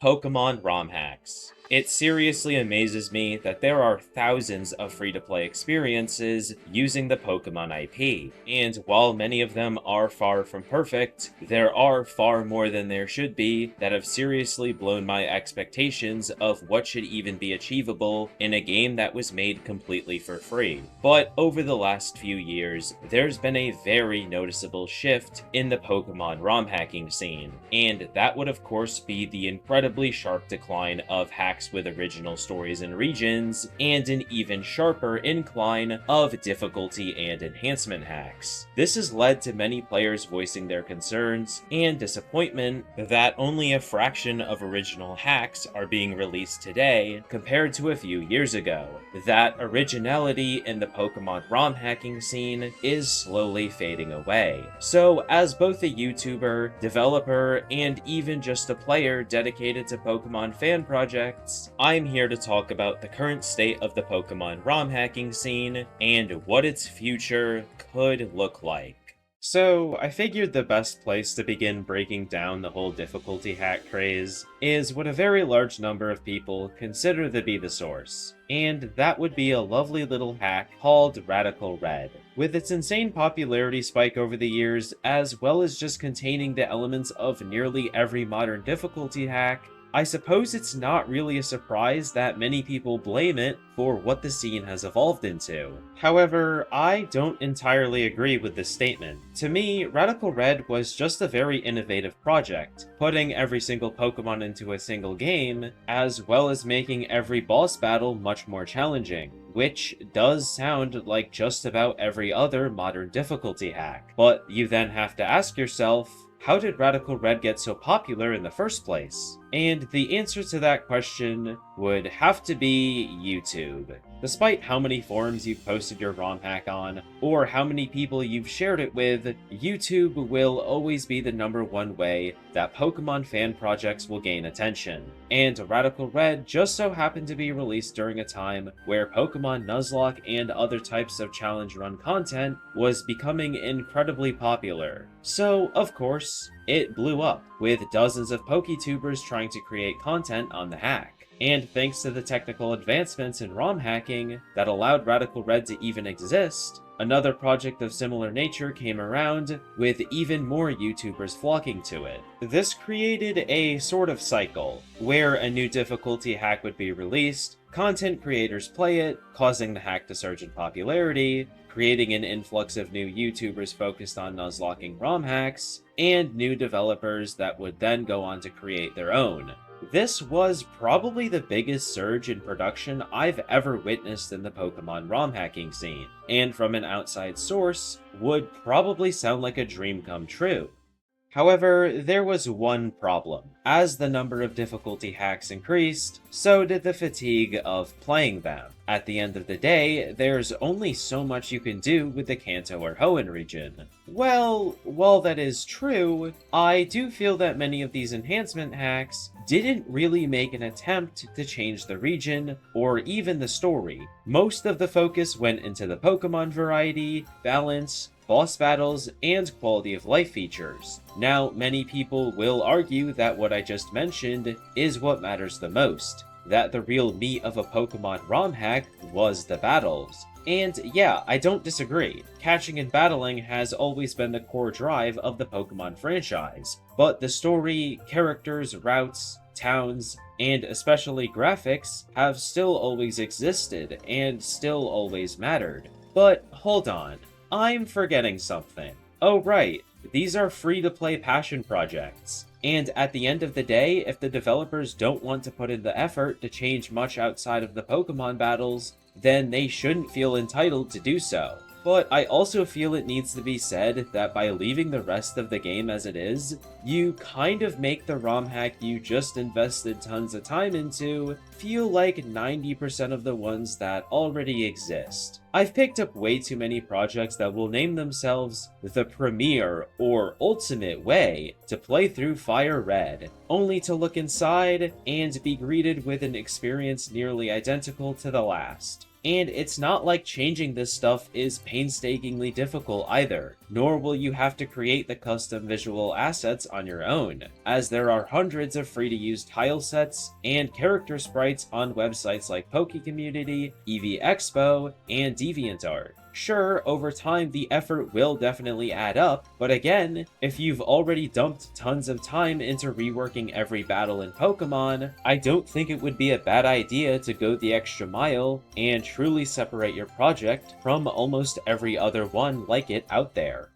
Pokemon ROM hacks. It seriously amazes me that there are thousands of free-to-play experiences using the Pokemon IP, and while many of them are far from perfect, there are far more than there should be that have seriously blown my expectations of what should even be achievable in a game that was made completely for free. But over the last few years, there's been a very noticeable shift in the Pokemon ROM hacking scene, and that would of course be the incredibly sharp decline of hacks with original stories and regions, and an even sharper incline of difficulty and enhancement hacks. This has led to many players voicing their concerns and disappointment that only a fraction of original hacks are being released today compared to a few years ago. That originality in the Pokemon ROM hacking scene is slowly fading away. So, as both a YouTuber, developer, and even just a player dedicated to Pokemon fan projects, I'm here to talk about the current state of the Pokemon ROM hacking scene and what its future could look like. So, I figured the best place to begin breaking down the whole difficulty hack craze is what a very large number of people consider to be the source, and that would be a lovely little hack called Radical Red. With its insane popularity spike over the years, as well as just containing the elements of nearly every modern difficulty hack, I suppose it's not really a surprise that many people blame it for what the scene has evolved into. However, I don't entirely agree with this statement. To me, Radical Red was just a very innovative project, putting every single Pokemon into a single game, as well as making every boss battle much more challenging, which does sound like just about every other modern difficulty hack. But you then have to ask yourself, how did Radical Red get so popular in the first place? And the answer to that question would have to be YouTube. Despite how many forums you've posted your ROM hack on, or how many people you've shared it with, YouTube will always be the #1 way that Pokemon fan projects will gain attention. And Radical Red just so happened to be released during a time where Pokemon Nuzlocke and other types of challenge run content was becoming incredibly popular. So, of course, it blew up, with dozens of PokeTubers trying to create content on the hack. And thanks to the technical advancements in ROM hacking that allowed Radical Red to even exist, another project of similar nature came around, with even more YouTubers flocking to it. This created a sort of cycle, where a new difficulty hack would be released, content creators play it, causing the hack to surge in popularity, creating an influx of new YouTubers focused on nuzlocking ROM hacks, and new developers that would then go on to create their own. This was probably the biggest surge in production I've ever witnessed in the Pokemon ROM hacking scene, and from an outside source, would probably sound like a dream come true. However, there was one problem. As the number of difficulty hacks increased, so did the fatigue of playing them. At the end of the day, there's only so much you can do with the Kanto or Hoenn region. Well, while that is true, I do feel that many of these enhancement hacks didn't really make an attempt to change the region, or even the story. Most of the focus went into the Pokemon variety, balance, boss battles, and quality of life features. Now, many people will argue that what I just mentioned is what matters the most, that the real meat of a Pokemon ROM hack was the battles. And yeah, I don't disagree. Catching and battling has always been the core drive of the Pokemon franchise, but the story, characters, routes, towns, and especially graphics have still always existed and still always mattered. But hold on. I'm forgetting something. Oh right, these are free-to-play passion projects. And at the end of the day, if the developers don't want to put in the effort to change much outside of the Pokemon battles, then they shouldn't feel entitled to do so. But I also feel it needs to be said that by leaving the rest of the game as it is, you kind of make the ROM hack you just invested tons of time into feel like 90% of the ones that already exist. I've picked up way too many projects that will name themselves the premier or ultimate way to play through Fire Red, only to look inside and be greeted with an experience nearly identical to the last. And it's not like changing this stuff is painstakingly difficult either, nor will you have to create the custom visual assets on your own, as there are hundreds of free-to-use tile sets and character sprites on websites like PokeCommunity, EV Expo, and DeviantArt. Sure, over time the effort will definitely add up, but again, if you've already dumped tons of time into reworking every battle in Pokemon, I don't think it would be a bad idea to go the extra mile and truly separate your project from almost every other one like it out there.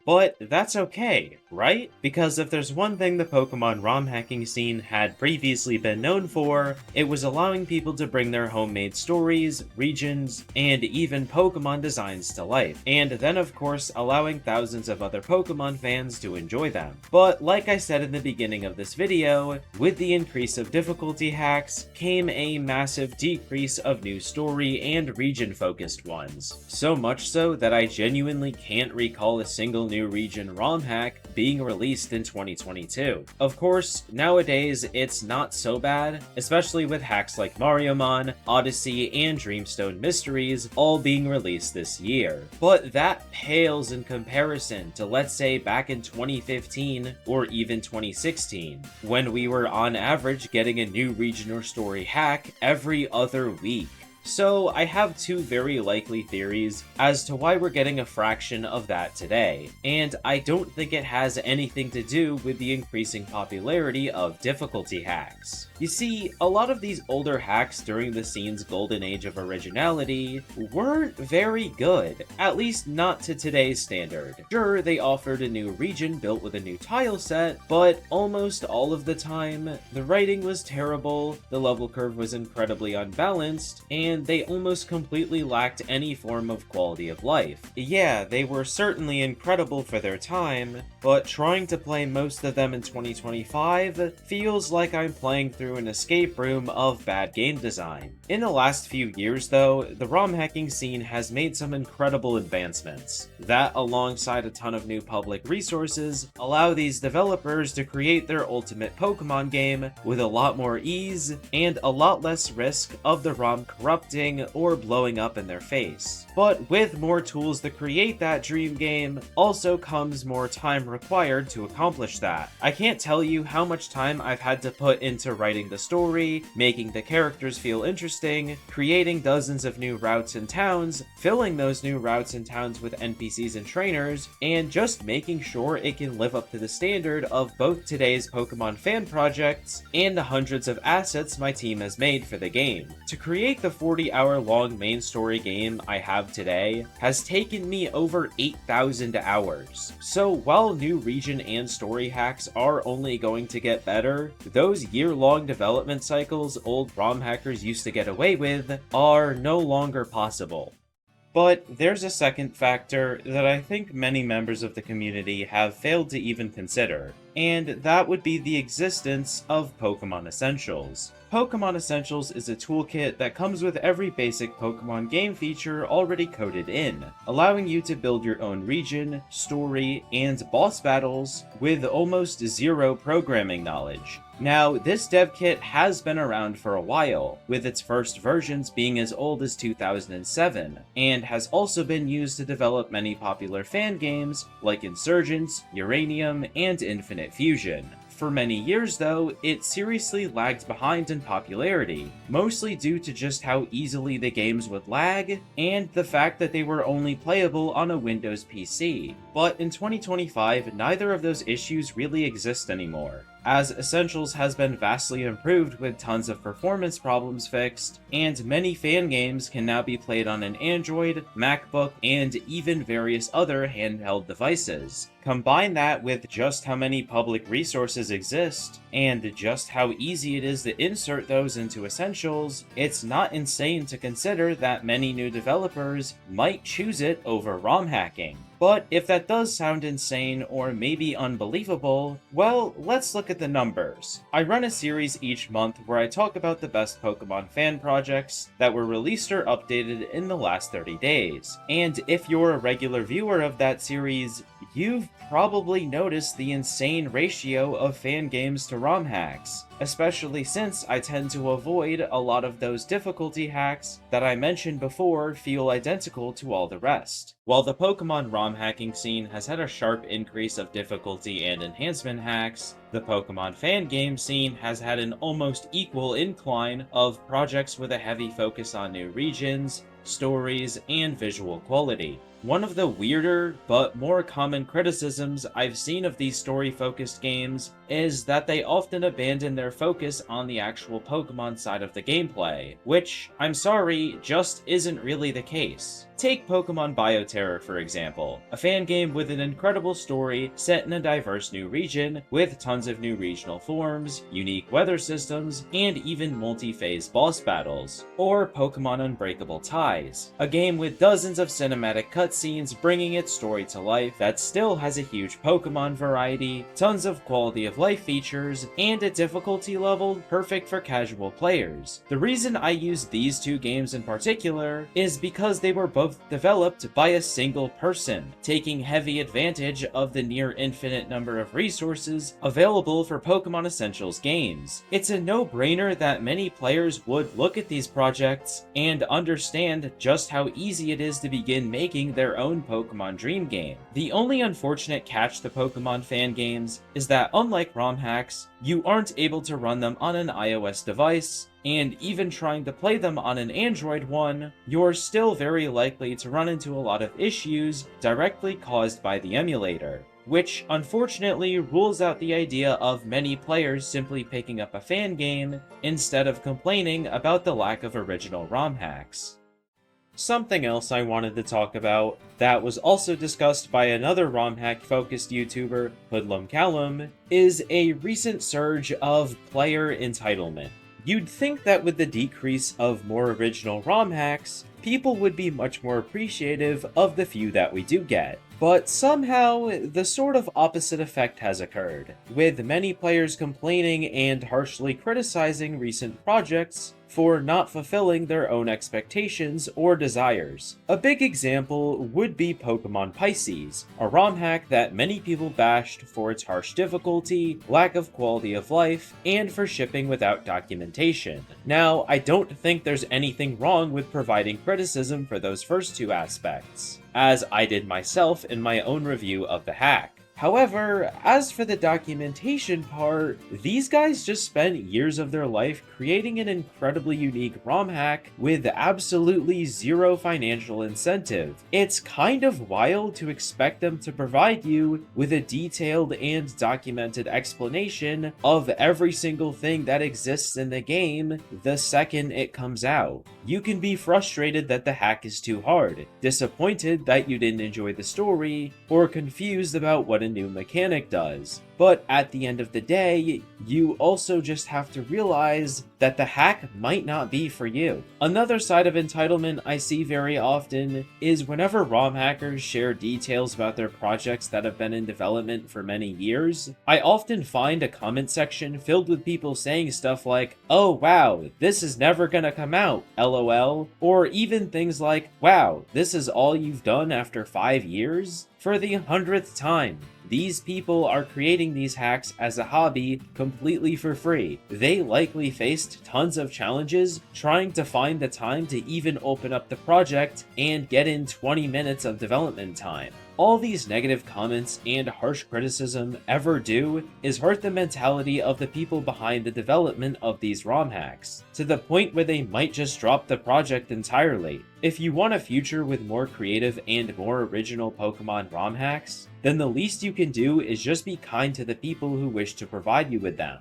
But that's okay, right? Because if there's one thing the Pokemon ROM hacking scene had previously been known for, it was allowing people to bring their homemade stories, regions, and even Pokemon designs to life, and then of course allowing thousands of other Pokemon fans to enjoy them. But like I said in the beginning of this video, with the increase of difficulty hacks came a massive decrease of new story and region focused ones. So much so that I genuinely can't recall a single new region ROM hack being released in 2022. Of course, nowadays it's not so bad, especially with hacks like Mariomon, Odyssey, and Dreamstone Mysteries all being released this year. But that pales in comparison to, let's say, back in 2015 or even 2016, when we were on average getting a new region or story hack every other week. So I have two very likely theories as to why we're getting a fraction of that today, and I don't think it has anything to do with the increasing popularity of difficulty hacks. You see, a lot of these older hacks during the scene's golden age of originality weren't very good, at least not to today's standard. Sure, they offered a new region built with a new tile set, but almost all of the time, the writing was terrible, the level curve was incredibly unbalanced, and they almost completely lacked any form of quality of life. Yeah, they were certainly incredible for their time, but trying to play most of them in 2025 feels like I'm playing through an escape room of bad game design. In the last few years though, the ROM hacking scene has made some incredible advancements that, alongside a ton of new public resources, allow these developers to create their ultimate Pokemon game with a lot more ease and a lot less risk of the ROM corrupting or blowing up in their face. But with more tools to create that dream game, also comes more time required to accomplish that. I can't tell you how much time I've had to put into writing the story, making the characters feel interesting, creating dozens of new routes and towns, filling those new routes and towns with NPCs and trainers, and just making sure it can live up to the standard of both today's Pokemon fan projects and the hundreds of assets my team has made for the game. To create the 40-hour-long main story game I have today has taken me over 8,000 hours. So while new region and story hacks are only going to get better, those year-long development cycles old ROM hackers used to get away with are no longer possible. But there's a second factor that I think many members of the community have failed to even consider, and that would be the existence of Pokemon Essentials. Pokemon Essentials is a toolkit that comes with every basic Pokemon game feature already coded in, allowing you to build your own region, story, and boss battles with almost zero programming knowledge. Now, this dev kit has been around for a while, with its first versions being as old as 2007, and has also been used to develop many popular fan games like Insurgents, Uranium, and Infinite Fusion. For many years though, it seriously lagged behind in popularity, mostly due to just how easily the games would lag, and the fact that they were only playable on a Windows PC. But in 2025, neither of those issues really exist anymore, as Essentials has been vastly improved with tons of performance problems fixed, and many fan games can now be played on an Android, MacBook, and even various other handheld devices. Combine that with just how many public resources exist, and just how easy it is to insert those into Essentials, it's not insane to consider that many new developers might choose it over ROM hacking. But if that does sound insane or maybe unbelievable, well, let's look at the numbers. I run a series each month where I talk about the best Pokemon fan projects that were released or updated in the last 30 days. And if you're a regular viewer of that series, you've probably noticed the insane ratio of fan games to ROM hacks, especially since I tend to avoid a lot of those difficulty hacks that I mentioned before feel identical to all the rest. While the Pokemon ROM hacking scene has had a sharp increase of difficulty and enhancement hacks, the Pokemon fan game scene has had an almost equal incline of projects with a heavy focus on new regions, stories, and visual quality. One of the weirder, but more common criticisms I've seen of these story-focused games is that they often abandon their focus on the actual Pokemon side of the gameplay, which, I'm sorry, just isn't really the case. Take Pokemon Bioterror, for example, a fan game with an incredible story set in a diverse new region, with tons of new regional forms, unique weather systems, and even multi-phase boss battles. Or Pokemon Unbreakable Ties, a game with dozens of cinematic cutscenes bringing its story to life that still has a huge Pokemon variety, tons of quality of life features, and a difficulty level perfect for casual players. The reason I use these two games in particular is because they were both developed by a single person, taking heavy advantage of the near infinite number of resources available for Pokemon Essentials games. It's a no-brainer that many players would look at these projects and understand just how easy it is to begin making their own Pokemon dream game. The only unfortunate catch to Pokemon fan games is that unlike ROM hacks, you aren't able to run them on an iOS device, and even trying to play them on an Android one, you're still very likely to run into a lot of issues directly caused by the emulator, which unfortunately rules out the idea of many players simply picking up a fan game instead of complaining about the lack of original ROM hacks. Something else I wanted to talk about that was also discussed by another ROM hack focused YouTuber, Hoodlum Callum, is a recent surge of player entitlement. You'd think that with the decrease of more original ROM hacks, people would be much more appreciative of the few that we do get. But somehow, the sort of opposite effect has occurred, with many players complaining and harshly criticizing recent projects for not fulfilling their own expectations or desires. A big example would be Pokemon Pisces, a ROM hack that many people bashed for its harsh difficulty, lack of quality of life, and for shipping without documentation. Now, I don't think there's anything wrong with providing criticism for those first two aspects, as I did myself in my own review of the hack. However, as for the documentation part, these guys just spent years of their life creating an incredibly unique ROM hack with absolutely zero financial incentive. It's kind of wild to expect them to provide you with a detailed and documented explanation of every single thing that exists in the game the second it comes out. You can be frustrated that the hack is too hard, disappointed that you didn't enjoy the story, or confused about what a new mechanic does. But at the end of the day, you also just have to realize that the hack might not be for you. Another side of entitlement I see very often is whenever ROM hackers share details about their projects that have been in development for many years, I often find a comment section filled with people saying stuff like, "Oh wow, this is never gonna come out, LOL," or even things like, "Wow, this is all you've done after 5 years?" For the 100th time. These people are creating these hacks as a hobby completely for free. They likely faced tons of challenges trying to find the time to even open up the project and get in 20 minutes of development time. All these negative comments and harsh criticism ever do is hurt the mentality of the people behind the development of these ROM hacks, to the point where they might just drop the project entirely. If you want a future with more creative and more original Pokemon ROM hacks, then the least you can do is just be kind to the people who wish to provide you with them.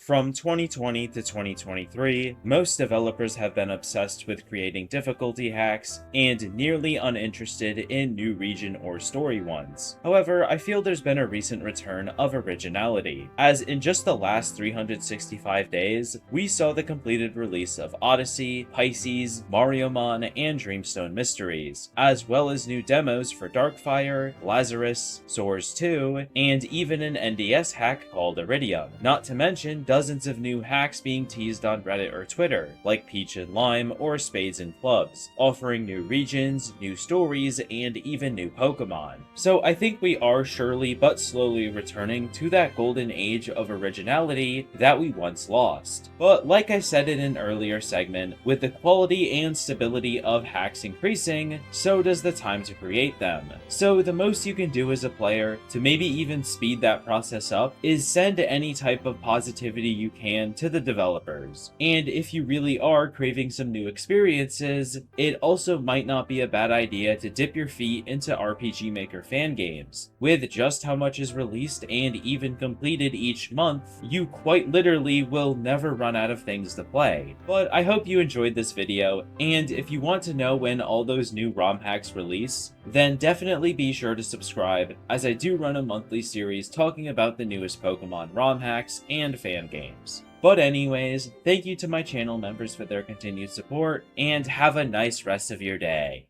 From 2020 to 2023, most developers have been obsessed with creating difficulty hacks and nearly uninterested in new region or story ones. However, I feel there's been a recent return of originality, as in just the last 365 days, we saw the completed release of Odyssey, Pisces, Mariomon, and Dreamstone Mysteries, as well as new demos for Darkfire, Lazarus, Soars 2, and even an NDS hack called Iridium, not to mention dozens of new hacks being teased on Reddit or Twitter, like Peach and Lime or Spades and Clubs, offering new regions, new stories, and even new Pokemon. So I think we are surely but slowly returning to that golden age of originality that we once lost. But like I said in an earlier segment, with the quality and stability of hacks increasing, so does the time to create them. So the most you can do as a player, to maybe even speed that process up, is send any type of positivity you can to the developers. And if you really are craving some new experiences, it also might not be a bad idea to dip your feet into RPGmaker fan games. With just how much is released and even completed each month, you quite literally will never run out of things to play. But I hope you enjoyed this video, and if you want to know when all those new ROM hacks release, then definitely be sure to subscribe, as I do run a monthly series talking about the newest Pokemon ROM hacks and fan games. But anyways, thank you to my channel members for their continued support, and have a nice rest of your day.